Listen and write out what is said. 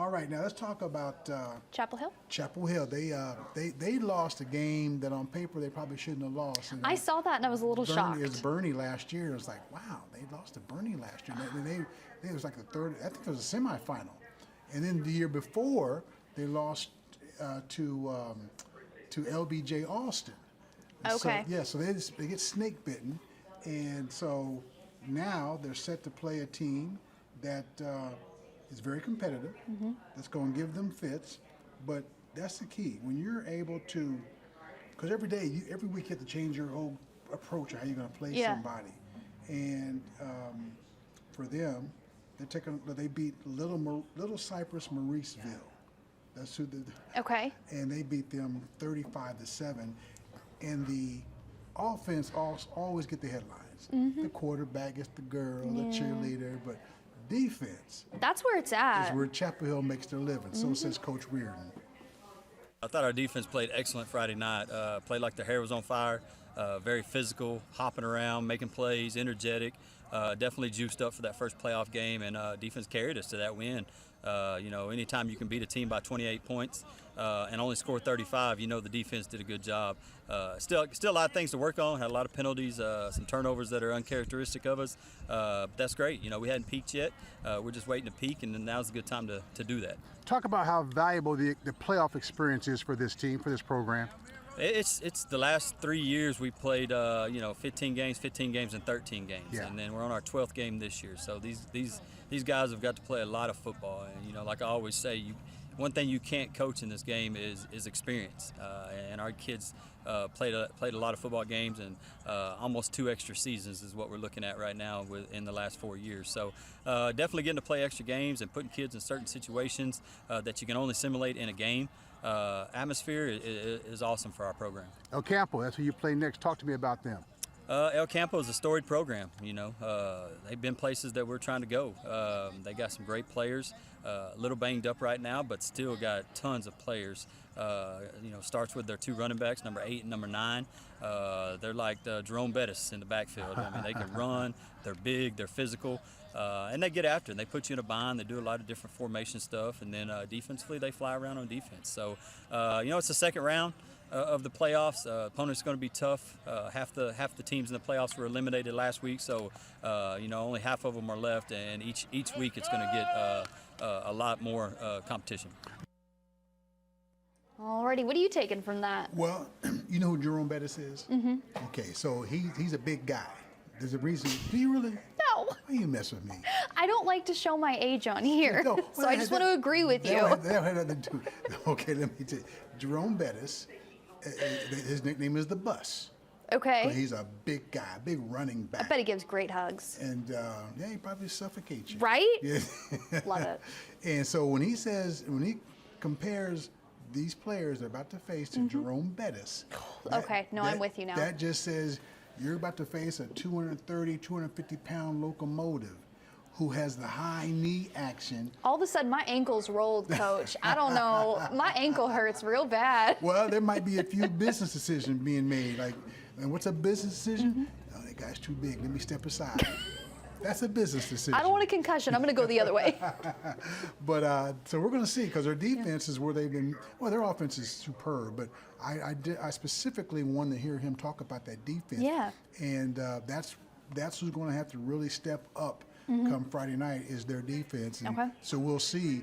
All right, now let's talk about Chapel Hill? Chapel Hill. They lost a game that on paper they probably shouldn't have lost. I saw that and I was a little shocked. It was Bernie last year. It was like, wow, they lost to Bernie last year. It was like the third, I think it was a semifinal. And then the year before, they lost to LBJ Austin. Okay. So they get snake bitten. And so now they're set to play a team that is very competitive. That's going to give them fits, but that's the key. When you're able to, because every week you have to change your whole approach of how you're going to play somebody. And for them, they beat Little Cypress-Mauriceville. That's who Okay. And they beat them 35-7. And the offense always get the headlines. The quarterback gets the girl, the cheerleader, but defense. That's where it's at. Is where Chapel Hill makes their living. So says Coach Riordan. I thought our defense played excellent Friday night. Played like their hair was on fire. Very physical, hopping around, making plays, energetic. Definitely juiced up for that first playoff game, and defense carried us to that win. Anytime you can beat a team by 28 points and only score 35, the defense did a good job. Still a lot of things to work on. Had a lot of penalties, some turnovers that are uncharacteristic of us. But that's great. We hadn't peaked yet. We're just waiting to peak, and now's a good time to do that. Talk about how valuable the playoff experience is for this team, for this program. It's the last 3 years we played 15 games, and 13 games, and then we're on our 12th game this year. So these guys have got to play a lot of football, and like I always say, one thing you can't coach in this game is experience, and our kids played a lot of football games, and almost 2 extra seasons is what we're looking at right now in the last 4 years. So definitely getting to play extra games and putting kids in certain situations that you can only simulate in a game. Atmosphere is awesome for our program. El Campo, that's who you play next. Talk to me about them. El Campo is a storied program. They've been places that we're trying to go. They got some great players. A little banged up right now, but still got tons of players. Starts with their 2 running backs, number 8 and number 9. They're like Jerome Bettis in the backfield. I mean, they can run. They're big. They're physical. And they get after it. They put you in a bind. They do a lot of different formation stuff. And then defensively, they fly around on defense. So, it's the second round of the playoffs. Opponent's going to be tough. Half the teams in the playoffs were eliminated last week. So, only half of them are left. And each week it's going to get a lot more competition. Alrighty, what are you taking from that? Well, you know who Jerome Bettis is? Okay, so he's a big guy. There's a reason. Do you really? No. Why you mess with me? I don't like to show my age on here, No, so I just want to agree with you. That had nothing to do. Okay, let me tell you. Jerome Bettis, his nickname is the Bus. Okay. So he's a big guy, big running back. I bet he gives great hugs. And he probably suffocates you. Right? Yeah. Love it. And so when he compares these players they're about to face to Jerome Bettis. Okay, I'm with you now. That just says you're about to face a 230, 250-pound locomotive who has the high knee action. All of a sudden, my ankle's rolled, Coach. I don't know. My ankle hurts real bad. Well, there might be a few business decisions being made. And what's a business decision? Oh, that guy's too big. Let me step aside. That's a business decision. I don't want a concussion. I'm going to go the other way. But so we're going to see, because their defense is where they've been. Well, their offense is superb, but I specifically wanted to hear him talk about that defense. Yeah. And that's who's going to have to really step up come Friday night is their defense. And so we'll see.